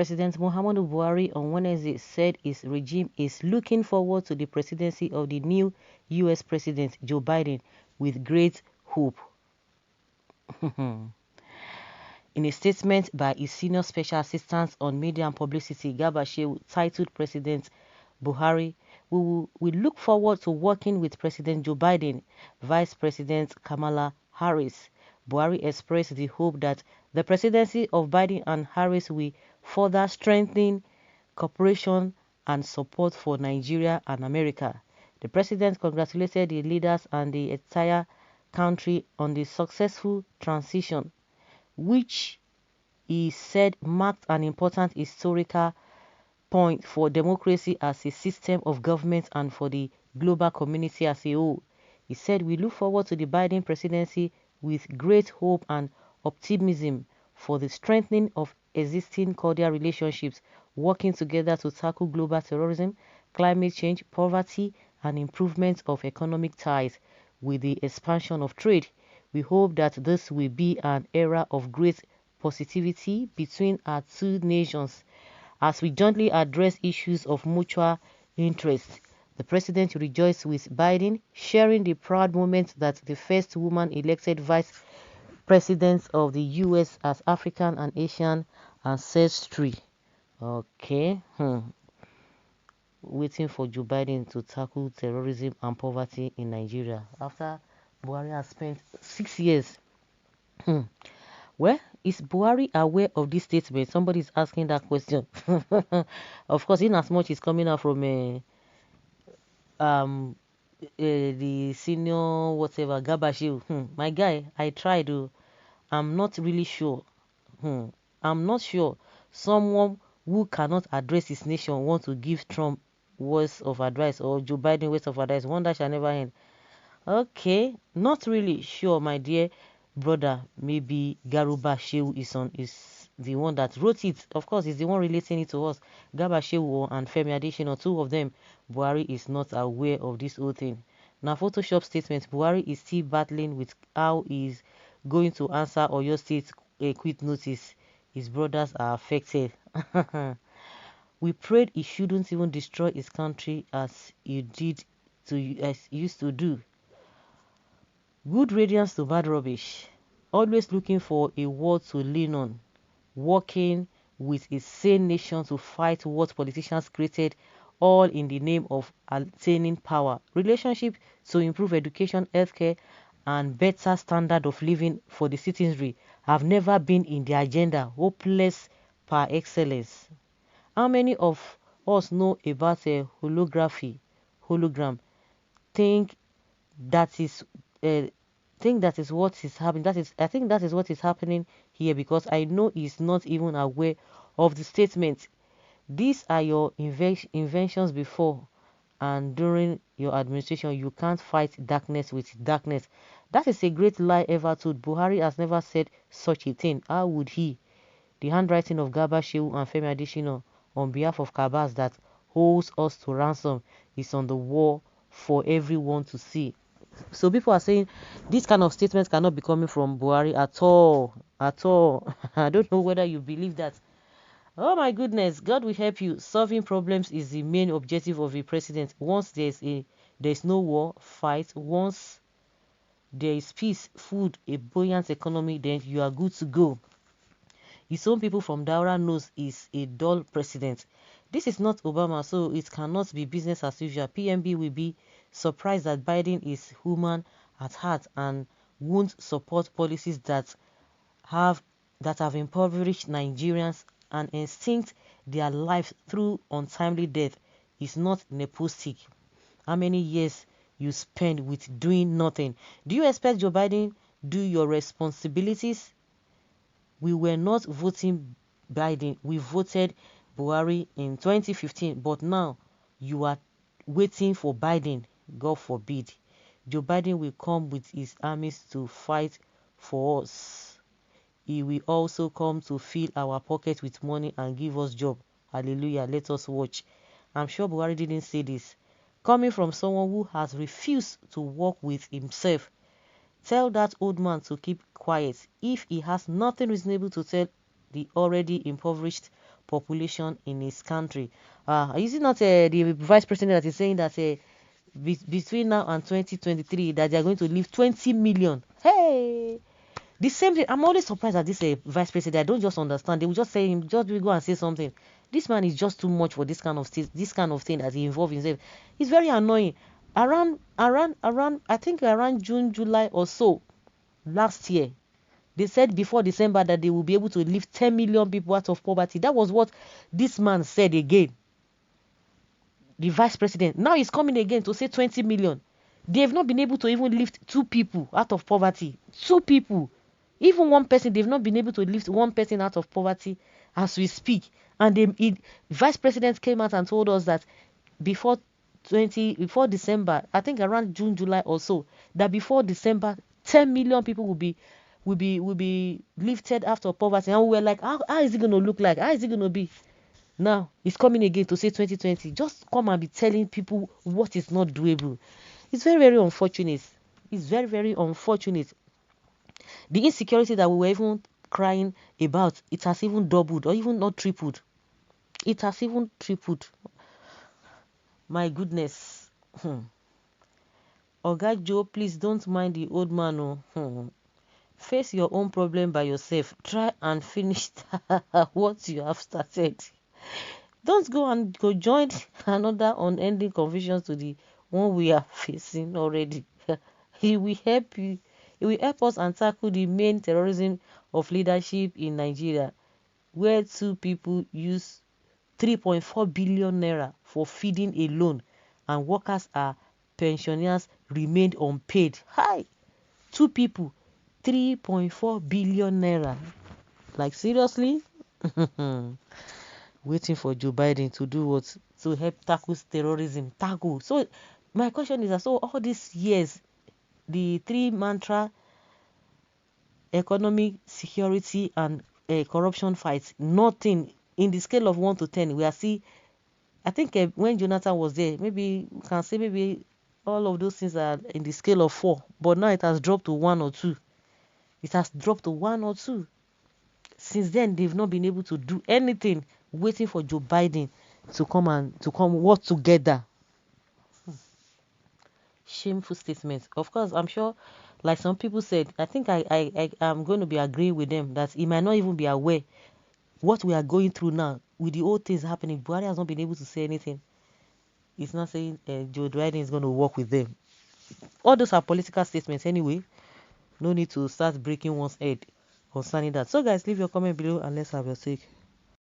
President Muhammadu Buhari on Wednesday said his regime is looking forward to the presidency of the new U.S. President Joe Biden with great hope. In a statement by his senior special assistant on media and publicity, Ţäçķł, titled President Buhari, we look forward to working with President Joe Biden, Vice President Kamala Harris. Buhari expressed the hope that the presidency of Biden and Harris will further strengthen cooperation and support for Nigeria and America. The president congratulated the leaders and the entire country on the successful transition, which he said marked an important historical point for democracy as a system of government and for the global community as a whole. He said, "We look forward to the Biden presidency with great hope and optimism for the strengthening of existing cordial relationships, working together to tackle global terrorism, climate change, poverty, and improvement of economic ties with the expansion of trade. We hope that this will be an era of great positivity between our two nations as we jointly address issues of mutual interest." The president rejoiced with Biden, sharing the proud moment that the first woman elected vice president of the U.S. has African and Asian ancestry. Okay. Waiting for Joe Biden to tackle terrorism and poverty in Nigeria after Buhari has spent 6 years. Well, is Buhari aware of this statement? Somebody is asking that question. Of course, in as much is coming out from the senior whatever Ţäçķł. My guy, I tried to. I'm not really sure. I'm not sure someone who cannot address his nation want to give Trump words of advice or Joe Biden words of advice. One that shall never end. Okay, not really sure, my dear brother. Maybe Ţäçķł is the one that wrote it. Of course, he's the one relating it to us. Ţäçķł and Femi Adesina, two of them. Buhari is not aware of this whole thing. Now, Photoshop statement. Buhari is still battling with how he's going to answer Oyo State a quit notice. His brothers are affected. We prayed he shouldn't even destroy his country as he used to do. Good radiance to bad rubbish. Always looking for a word to lean on. Working with a sane nation to fight what politicians created, all in the name of attaining power. Relationship to improve education, healthcare, and better standard of living for the citizenry have never been in the agenda. Hopeless par excellence. How many of us know about a hologram? Think that is what is happening. I think that is what is happening here, because I know he's not even aware of the statement. These are your inventions before and during your administration. You can't fight darkness with darkness. That is a great lie ever told. Buhari has never said such a thing. How would he? The handwriting of Ţäçķł and Femi Adesina on behalf of Kabas that holds us to ransom is on the wall for everyone to see. So people are saying this kind of statements cannot be coming from Buhari at all. At all. I don't know whether you believe that. Oh my goodness, God will help you. Solving problems is the main objective of a president. Once there's no war, fight. Once there is peace, food, a buoyant economy, then you are good to go. His own people from Daura knows he's a dull president. This is not Obama, so it cannot be business as usual. PMB will be surprised that Biden is human at heart and won't support policies that have impoverished Nigerians and extinct their lives through untimely death. Is not nepotistic. How many years you spend with doing nothing? Do you expect Joe Biden do your responsibilities? We were not voting Biden. We voted Buhari in 2015, but now you are waiting for Biden. God forbid. Joe Biden will come with his armies to fight for us. He will also come to fill our pocket with money and give us job. Hallelujah. Let us watch. I'm sure Buhari didn't say this. Coming from someone who has refused to work with himself. Tell that old man to keep quiet. If he has nothing reasonable to tell the already impoverished population in his country. Is it not the vice president that is saying that between now and 2023 that they are going to leave 20 million? Hey, the same thing. I'm always surprised at this vice president. I don't just understand. They will just say him, just go and say something. This man is just too much for this kind of thing that he involves himself. It's very annoying. Around I think around June, July or so last year, they said before December that they will be able to lift 10 million people out of poverty. That was what this man said again. The vice president. Now he's coming again to say 20 million. They've not been able to even lift 2 people out of poverty. 2 people. Even 1 person, they've not been able to lift 1 person out of poverty as we speak. And the vice president came out and told us that before December, I think around June, July or so, that before December, 10 million people will be lifted out of poverty. And we were like, how is it going to look like? How is it going to be? Now, he's coming again to say 2020. Just come and be telling people what is not doable. It's very, very unfortunate. It's very, very unfortunate. The insecurity that we were even crying about, it has even doubled or even not tripled. It has even tripled. My goodness. Oga Joe, please don't mind the old man. Face your own problem by yourself. Try and finish what you have started. Don't go join another unending confusion to the one we are facing already. He will help you. It will help us and tackle the main terrorism of leadership in Nigeria, where 2 people use 3.4 billion naira for feeding alone, and workers and pensioners remained unpaid. Hi! 2 people, 3.4 billion naira. Like, seriously? Waiting for Joe Biden to do what? To help tackle terrorism. Tackle. So, my question is, so all these years, the 3 mantra, economic, security, and corruption fights, nothing. In the scale of 1 to 10, we are see. I think when Jonathan was there, maybe we can say maybe all of those things are in the scale of 4, but now it has dropped to 1 or 2. It has dropped to 1 or 2. Since then, they've not been able to do anything, waiting for Joe Biden to come work together. Shameful statements. Of course, I'm sure, like some people said, I think I am going to be agreeing with them that he might not even be aware what we are going through now with the old things happening. Buhari has not been able to say anything. He's not saying Joe Biden is going to work with them. All those are political statements anyway. No need to start breaking one's head concerning that. So guys, leave your comment below and let's have your take.